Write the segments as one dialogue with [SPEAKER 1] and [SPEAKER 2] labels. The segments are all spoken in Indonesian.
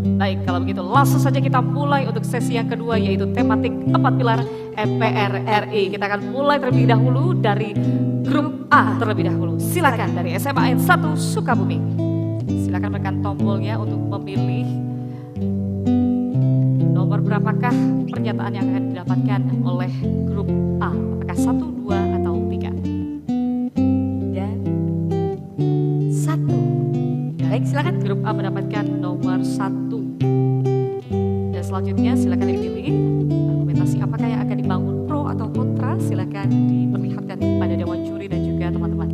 [SPEAKER 1] Baik, kalau begitu langsung saja kita mulai untuk sesi yang kedua yaitu tematik 4 pilar MPR RI. Kita akan mulai terlebih dahulu dari grup A terlebih dahulu. Silakan dari SMA N 1 Sukabumi. Silakan tekan tombolnya untuk memilih nomor berapakah pernyataan yang akan didapatkan oleh grup A. Apakah 1, 2, atau 3?
[SPEAKER 2] Dan 1. Baik, silakan.
[SPEAKER 1] Grup A mendapatkan nomor 1. Dan selanjutnya silakan dipilih argumentasi apakah yang akan dibangun pro atau kontra. Silakan diperlihatkan kepada dewan juri dan juga teman-teman.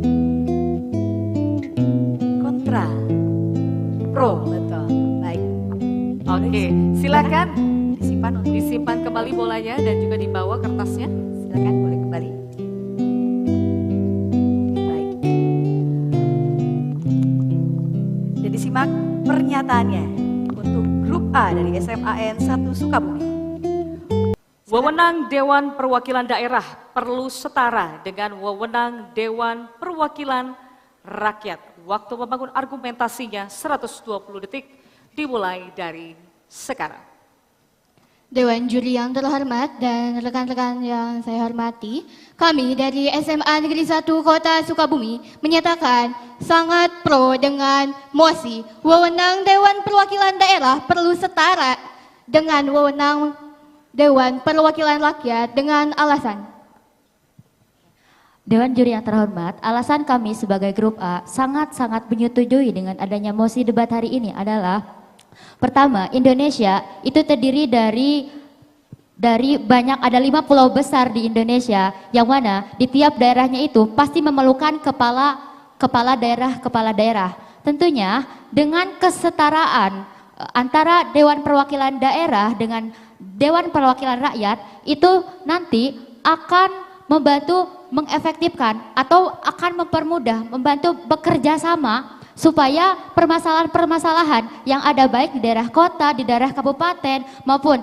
[SPEAKER 2] Kontra. Pro, betul. Baik.
[SPEAKER 1] Oke, silakan
[SPEAKER 2] Disimpan
[SPEAKER 1] kembali bolanya dan juga dibawa kertasnya.
[SPEAKER 2] Silakan, boleh kembali. Baik. Dan disimak pernyataannya untuk grup A dari SMA N 1 Sukabumi.
[SPEAKER 1] Wewenang Dewan Perwakilan Daerah perlu setara dengan wewenang Dewan Perwakilan Rakyat. Waktu membangun argumentasinya 120 detik dimulai dari sekarang.
[SPEAKER 3] Dewan Juri yang terhormat dan rekan-rekan yang saya hormati, kami dari SMA Negeri 1 Kota Sukabumi menyatakan sangat pro dengan mosi wewenang Dewan Perwakilan Daerah perlu setara dengan wewenang Dewan Perwakilan Rakyat dengan alasan.
[SPEAKER 4] Dewan Juri yang terhormat, alasan kami sebagai grup A sangat-sangat menyetujui dengan adanya mosi debat hari ini adalah pertama, Indonesia itu terdiri dari banyak, ada 5 pulau besar di Indonesia yang mana di tiap daerahnya itu pasti memerlukan kepala daerah. Tentunya dengan kesetaraan antara Dewan Perwakilan Daerah dengan Dewan Perwakilan Rakyat itu nanti akan membantu mengefektifkan atau akan mempermudah, membantu bekerja sama supaya permasalahan-permasalahan yang ada baik di daerah kota, di daerah kabupaten maupun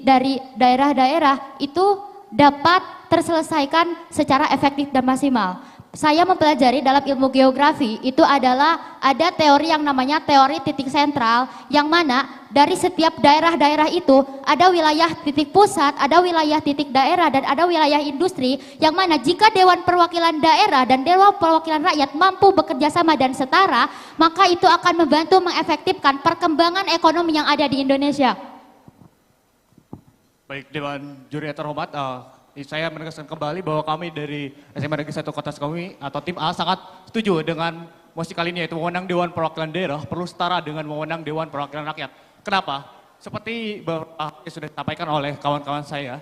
[SPEAKER 4] dari daerah-daerah itu dapat terselesaikan secara efektif dan maksimal. Saya mempelajari dalam ilmu geografi itu adalah ada teori yang namanya teori titik sentral yang mana dari setiap daerah-daerah itu ada wilayah titik pusat, ada wilayah titik daerah dan ada wilayah industri yang mana jika Dewan Perwakilan Daerah dan Dewan Perwakilan Rakyat mampu bekerja sama dan setara maka itu akan membantu mengefektifkan perkembangan ekonomi yang ada di Indonesia.
[SPEAKER 5] Baik, Dewan Juri yang terhormat, saya menegaskan kembali bahwa kami dari SMA Negeri 1 Kota Sukabumi atau tim A sangat setuju dengan mosi kali ini yaitu wewenang Dewan Perwakilan Daerah perlu setara dengan wewenang Dewan Perwakilan Rakyat. Kenapa? Seperti yang sudah disampaikan oleh kawan-kawan saya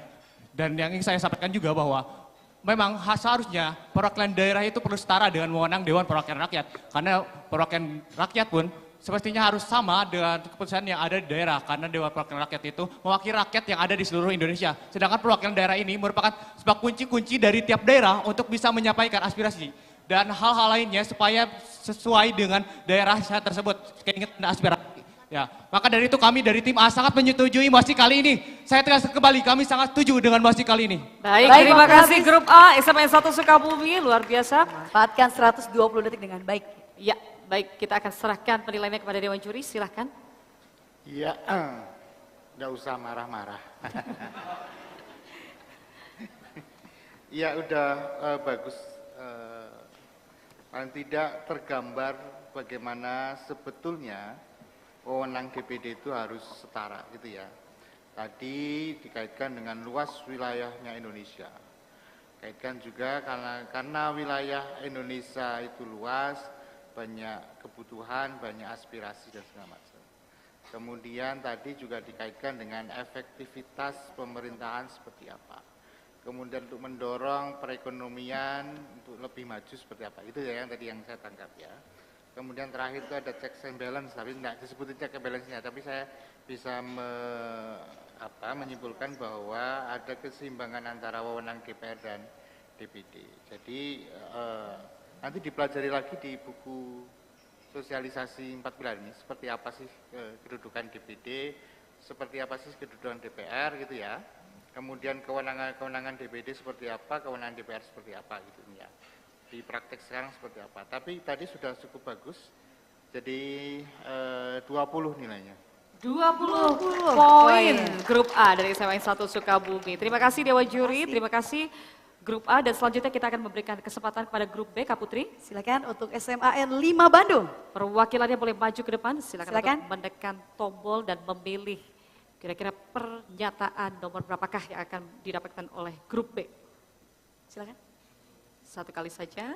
[SPEAKER 5] dan yang ingin saya sampaikan juga bahwa memang seharusnya perwakilan daerah itu perlu setara dengan wewenang Dewan Perwakilan Rakyat karena perwakilan rakyat pun semestinya harus sama dengan keputusan yang ada di daerah karena Dewan Perwakilan Rakyat itu mewakili rakyat yang ada di seluruh Indonesia. Sedangkan perwakilan daerah ini merupakan sebuah kunci-kunci dari tiap daerah untuk bisa menyampaikan aspirasi dan hal-hal lainnya supaya sesuai dengan daerah tersebut, keinginan dan aspirasi. Ya, maka dari itu kami dari tim A sangat menyetujui mosi kali ini. Saya tegaskan kembali, kami sangat setuju dengan mosi kali ini.
[SPEAKER 1] Baik, terima kasih grup A SMA N 1 Sukabumi, luar biasa.
[SPEAKER 2] Manfaatkan 120 detik dengan baik.
[SPEAKER 1] Ya. Baik, kita akan serahkan penilaiannya kepada Dewan Juri, silahkan.
[SPEAKER 6] Iya, nggak usah marah-marah. Iya, udah bagus. Paling tidak tergambar bagaimana sebetulnya wewenang DPD itu harus setara, gitu ya. Tadi dikaitkan dengan luas wilayahnya Indonesia. Kaitkan juga karena wilayah Indonesia itu luas, banyak kebutuhan, banyak aspirasi dan segala macam. Kemudian tadi juga dikaitkan dengan efektivitas pemerintahan seperti apa. Kemudian untuk mendorong perekonomian untuk lebih maju seperti apa. Itu ya yang tadi yang saya tangkap ya. Kemudian terakhir itu ada checks and balance, tapi tidak disebutin check and balance-nya, tapi saya bisa menyimpulkan bahwa ada keseimbangan antara wewenang DPR dan DPD. Jadi nanti dipelajari lagi di buku sosialisasi 4 pilar ini, seperti apa sih kedudukan DPD, seperti apa sih kedudukan DPR gitu ya. Kemudian kewenangan DPD seperti apa, kewenangan DPR seperti apa gitu ya. Di praktek sekarang seperti apa. Tapi tadi sudah cukup bagus, jadi 20 nilainya.
[SPEAKER 1] 20 poin grup A dari SMA 1 Sukabumi. Terima kasih Dewan Juri, terima kasih grup A, dan selanjutnya kita akan memberikan kesempatan kepada grup B, Kak Putri.
[SPEAKER 2] Silakan untuk SMAN 5 Bandung.
[SPEAKER 1] Perwakilannya boleh maju ke depan, silakan.
[SPEAKER 2] Silakan.
[SPEAKER 1] Untuk menekan tombol dan memilih kira-kira pernyataan nomor berapakah yang akan didapatkan oleh grup B.
[SPEAKER 2] Silakan.
[SPEAKER 1] Satu kali saja.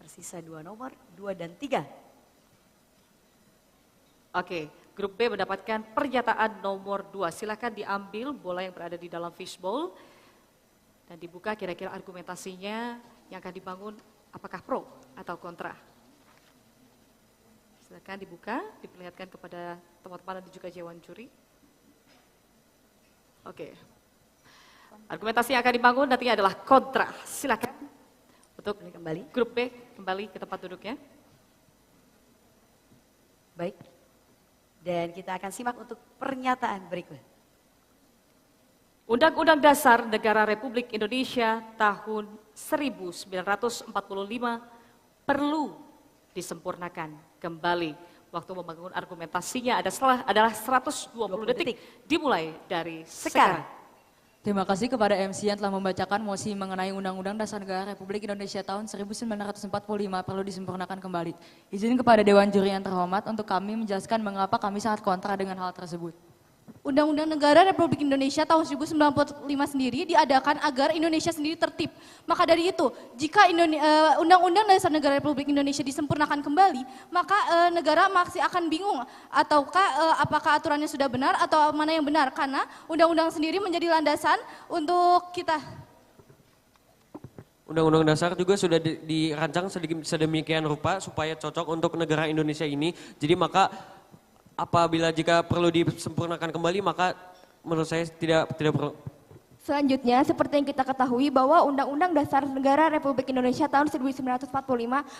[SPEAKER 2] Tersisa 2 nomor, 2 dan 3.
[SPEAKER 1] Oke, grup B mendapatkan pernyataan nomor 2. Silakan diambil bola yang berada di dalam fishbowl dan dibuka kira-kira argumentasinya yang akan dibangun apakah pro atau kontra. Silakan dibuka, diperlihatkan kepada teman-teman dan juga Dewan Juri. Oke. Argumentasi yang akan dibangun nantinya adalah kontra. Silakan untuk
[SPEAKER 2] Kembali.
[SPEAKER 1] grup B kembali ke tempat duduknya.
[SPEAKER 2] Baik. Dan kita akan simak untuk pernyataan berikut.
[SPEAKER 1] Undang-Undang Dasar Negara Republik Indonesia tahun 1945 perlu disempurnakan kembali. Waktu membangun argumentasinya adalah 120 detik dimulai dari sekarang.
[SPEAKER 7] Terima kasih kepada MC yang telah membacakan mosi mengenai Undang-Undang Dasar Negara Republik Indonesia tahun 1945 perlu disempurnakan kembali. Izin kepada Dewan Juri yang terhormat untuk kami menjelaskan mengapa kami sangat kontra dengan hal tersebut.
[SPEAKER 3] Undang-Undang Negara Republik Indonesia tahun 1945 sendiri diadakan agar Indonesia sendiri tertib. Maka dari itu, jika Undang-Undang Dasar Negara Republik Indonesia disempurnakan kembali, maka negara masih akan bingung ataukah apakah aturannya sudah benar atau mana yang benar, karena undang-undang sendiri menjadi landasan untuk kita.
[SPEAKER 8] Undang-Undang Dasar juga sudah dirancang sedemikian rupa supaya cocok untuk negara Indonesia ini. Jadi maka apabila jika perlu disempurnakan kembali, maka menurut saya tidak perlu.
[SPEAKER 9] Selanjutnya, seperti yang kita ketahui bahwa Undang-Undang Dasar Negara Republik Indonesia tahun 1945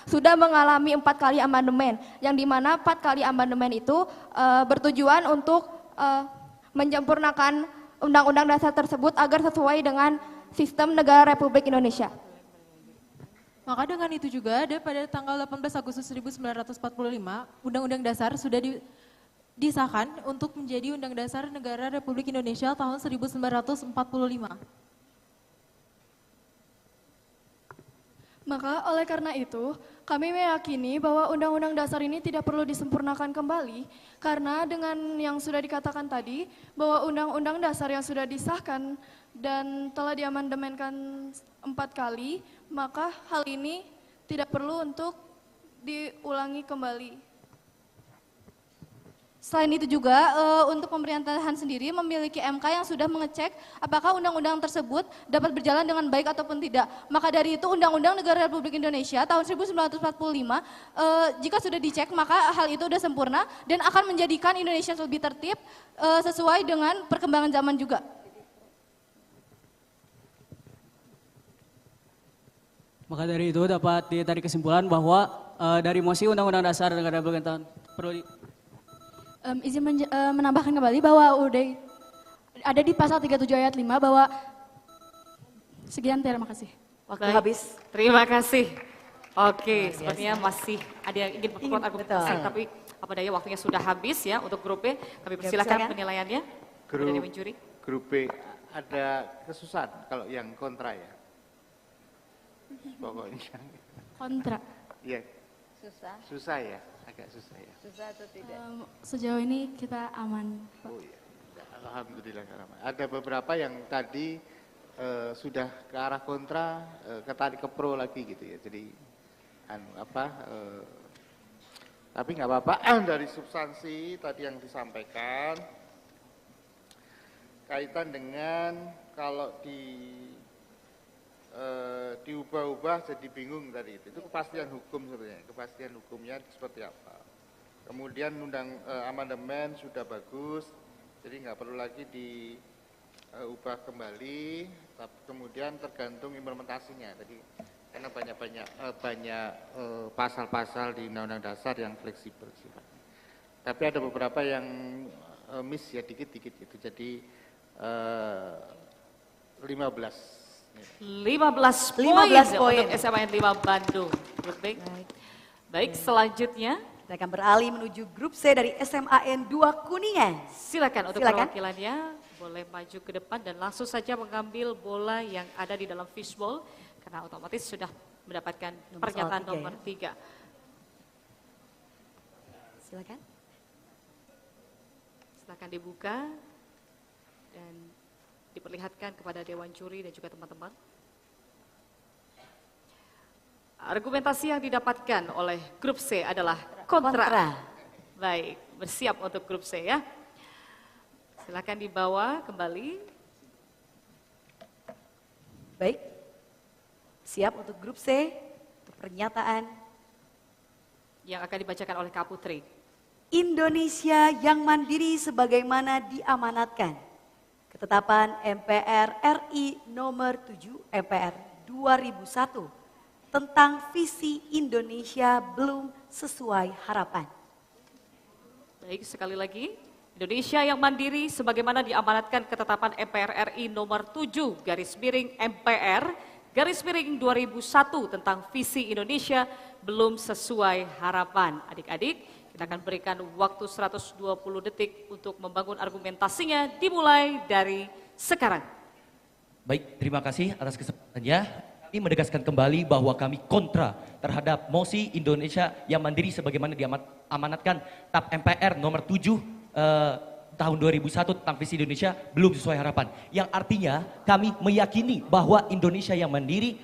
[SPEAKER 9] sudah mengalami 4 kali amandemen, yang dimana 4 kali amandemen itu bertujuan untuk menyempurnakan Undang-Undang Dasar tersebut agar sesuai dengan sistem negara Republik Indonesia.
[SPEAKER 10] Maka dengan itu juga ada pada tanggal 18 Agustus 1945, Undang-Undang Dasar sudah disahkan untuk menjadi Undang Dasar Negara Republik Indonesia tahun 1945.
[SPEAKER 3] Maka oleh karena itu, kami meyakini bahwa Undang-Undang Dasar ini tidak perlu disempurnakan kembali, karena dengan yang sudah dikatakan tadi, bahwa Undang-Undang Dasar yang sudah disahkan dan telah diamandemenkan 4 kali, maka hal ini tidak perlu untuk diulangi kembali. Selain itu juga untuk pemerintahan sendiri memiliki MK yang sudah mengecek apakah undang-undang tersebut dapat berjalan dengan baik ataupun tidak. Maka dari itu Undang-Undang Negara Republik Indonesia tahun 1945 jika sudah dicek maka hal itu sudah sempurna dan akan menjadikan Indonesia lebih tertib sesuai dengan perkembangan zaman juga.
[SPEAKER 11] Maka dari itu dapat ditarik kesimpulan bahwa dari mosi Undang-Undang Dasar Negara Republik Indonesia perlu
[SPEAKER 3] Izin menambahkan kembali bahwa udah ada di pasal 37 ayat 5 bahwa sekian, terima kasih.
[SPEAKER 2] Waktu habis.
[SPEAKER 1] Terima kasih. Oke, sepertinya masih ada yang ingin memperkuat argumentasi, tapi apa daya waktunya sudah habis ya untuk grup B. Kami persilakan penilaiannya.
[SPEAKER 6] Grup B ada kesusahan kalau yang kontra ya. Pokoknya.
[SPEAKER 3] Kontra.
[SPEAKER 6] Iya.
[SPEAKER 9] Susah.
[SPEAKER 6] Susah ya, agak susah ya.
[SPEAKER 9] Susah atau tidak?
[SPEAKER 3] Sejauh ini kita aman.
[SPEAKER 6] Oh iya, alhamdulillah aman. Ada beberapa yang tadi sudah ke arah kontra, ketarik ke pro lagi gitu ya. Jadi tapi nggak apa-apa. Dari substansi tadi yang disampaikan kaitan dengan kalau diubah-ubah jadi bingung tadi itu kepastian hukum sebenarnya, kepastian hukumnya seperti apa. Kemudian amandemen sudah bagus, jadi nggak perlu lagi diubah kembali. Tapi kemudian tergantung implementasinya tadi, karena banyak pasal-pasal di Undang-Undang Dasar yang fleksibel sifatnya. Tapi ada beberapa yang miss ya dikit-dikit gitu, jadi 15
[SPEAKER 1] poin untuk SMA 5 Bandung. Baik, selanjutnya
[SPEAKER 2] kita akan beralih menuju grup C dari SMAN 2 Kuningan.
[SPEAKER 1] Silakan untuk
[SPEAKER 2] Silakan.
[SPEAKER 1] perwakilannya boleh maju ke depan dan langsung saja mengambil bola yang ada di dalam fishbowl karena otomatis sudah mendapatkan pernyataan nomor 3.
[SPEAKER 2] Silakan.
[SPEAKER 1] Silakan dibuka dan diperlihatkan kepada Dewan Juri dan juga teman-teman. Argumentasi yang didapatkan oleh grup C adalah kontra. Baik, bersiap untuk grup C ya. Silakan dibawa kembali.
[SPEAKER 2] Baik, siap untuk grup C, untuk pernyataan.
[SPEAKER 1] Yang akan dibacakan oleh Kak Putri.
[SPEAKER 2] Indonesia yang mandiri sebagaimana diamanatkan. Ketetapan MPR RI nomor 7 MPR 2001 tentang visi Indonesia belum sesuai harapan.
[SPEAKER 1] Baik, sekali lagi. Indonesia yang mandiri sebagaimana diamanatkan ketetapan MPR RI nomor 7 /MPR 2001 tentang visi Indonesia belum sesuai harapan. Adik-adik, kita akan berikan waktu 120 detik untuk membangun argumentasinya dimulai dari sekarang.
[SPEAKER 12] Baik, terima kasih atas kesempatannya. Kami menegaskan kembali bahwa kami kontra terhadap mosi Indonesia yang mandiri sebagaimana diamanatkan TAP MPR nomor 7 tahun 2001 tentang visi Indonesia belum sesuai harapan. Yang artinya kami meyakini bahwa Indonesia yang mandiri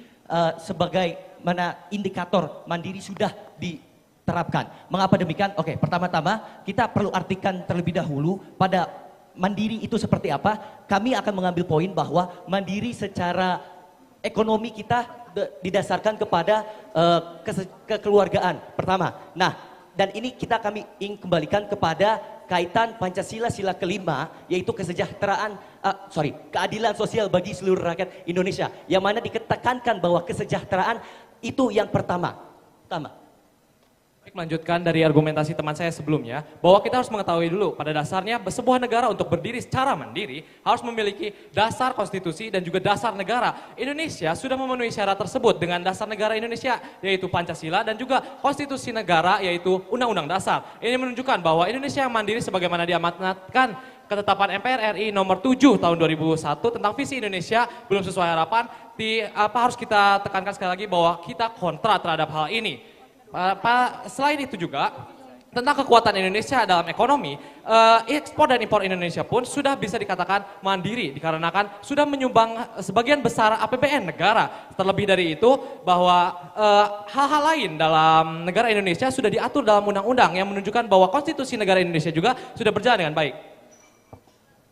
[SPEAKER 12] sebagai mana indikator mandiri sudah diterapkan. Mengapa demikian? Oke, pertama-tama kita perlu artikan terlebih dahulu pada mandiri itu seperti apa. Kami akan mengambil poin bahwa mandiri secara ekonomi kita didasarkan kepada kekeluargaan pertama. Nah, dan ini kami ingin kembalikan kepada kaitan Pancasila sila kelima, yaitu keadilan sosial bagi seluruh rakyat Indonesia, yang mana ditekankan bahwa kesejahteraan itu yang pertama.
[SPEAKER 13] Melanjutkan dari argumentasi teman saya sebelumnya, bahwa kita harus mengetahui dulu pada dasarnya sebuah negara untuk berdiri secara mandiri harus memiliki dasar konstitusi dan juga dasar negara. Indonesia sudah memenuhi syarat tersebut dengan dasar negara Indonesia, yaitu Pancasila, dan juga konstitusi negara, yaitu Undang-Undang Dasar. Ini menunjukkan bahwa Indonesia yang mandiri sebagaimana diamanatkan ketetapan MPR RI nomor 7 tahun 2001 tentang visi Indonesia belum sesuai harapan. Harus kita tekankan sekali lagi bahwa kita kontra terhadap hal ini. Selain itu juga tentang kekuatan Indonesia dalam ekonomi, ekspor dan impor Indonesia pun sudah bisa dikatakan mandiri dikarenakan sudah menyumbang sebagian besar APBN negara. Terlebih dari itu bahwa hal-hal lain dalam negara Indonesia sudah diatur dalam undang-undang yang menunjukkan bahwa konstitusi negara Indonesia juga sudah berjalan dengan baik.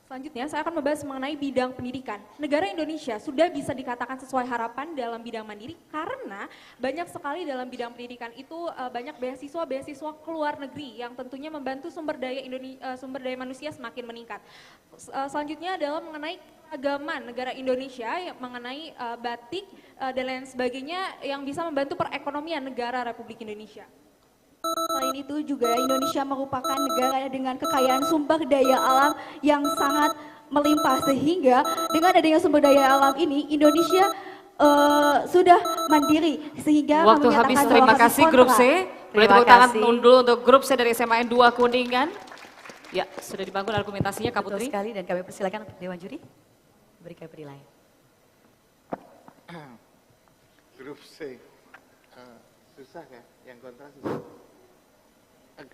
[SPEAKER 14] Selanjutnya saya akan membahas mengenai bidang pendidikan. Negara Indonesia sudah bisa dikatakan sesuai harapan dalam bidang mandiri karena banyak sekali dalam bidang pendidikan itu banyak beasiswa ke luar negeri yang tentunya membantu sumber daya manusia semakin meningkat. Selanjutnya adalah mengenai keragaman negara Indonesia, mengenai batik dan lain sebagainya yang bisa membantu perekonomian negara Republik Indonesia.
[SPEAKER 9] Selain itu juga Indonesia merupakan negara dengan kekayaan sumber daya alam yang sangat melimpah, sehingga dengan adanya sumber daya alam ini Indonesia sudah mandiri, sehingga
[SPEAKER 1] waktu habis. Terima kasih grup C. Boleh tepuk tangan dulu untuk grup C dari SMAN 2 Kuningan. Ya, sudah dibangun argumentasinya Kak Putri.
[SPEAKER 2] Betul sekali, dan kami persilakan untuk Dewan Juri berikan penilaian.
[SPEAKER 6] Grup C susah ya, yang kontra susah.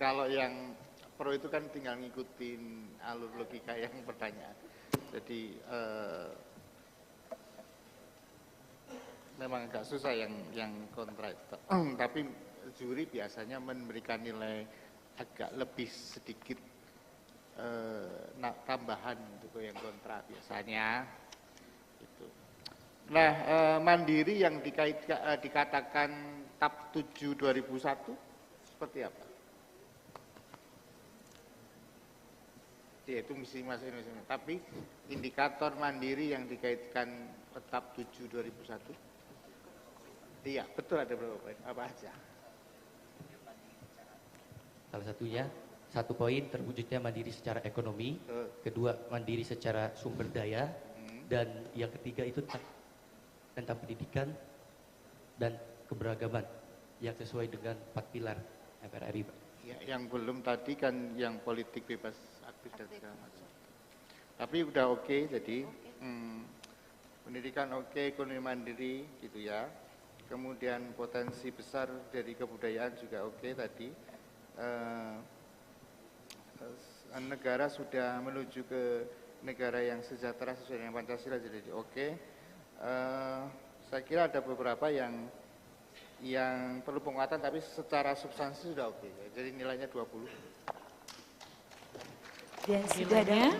[SPEAKER 6] Kalau yang pro itu kan tinggal ngikutin alur logika yang pertanyaan. Jadi memang agak susah yang kontra itu. Tapi juri biasanya memberikan nilai agak lebih sedikit tambahan untuk yang kontra biasanya. Gitu. Nah, mandiri yang dikatakan TAP 7 2001 seperti apa? Yaitu misi masuk Indonesia. Tapi indikator mandiri yang dikaitkan TAP 7 2001. Iya, betul, ada berapa poin? Apa aja?
[SPEAKER 12] Salah satunya, 1 poin terwujudnya mandiri secara ekonomi, kedua mandiri secara sumber daya, dan yang ketiga itu tentang pendidikan dan keberagaman yang sesuai dengan 4 pilar MPR RI.
[SPEAKER 6] Ya, yang belum tadi kan yang politik bebas aktif dan segala macam. Tapi udah oke, jadi pendidikan oke, ekonomi mandiri gitu ya. Kemudian potensi besar dari kebudayaan juga oke tadi. Negara sudah menuju ke negara yang sejahtera sesuai dengan Pancasila, jadi oke. Saya kira ada beberapa yang perlu penguatan, tapi secara substansi sudah oke. Jadi nilainya 20.
[SPEAKER 2] Dan sudah ada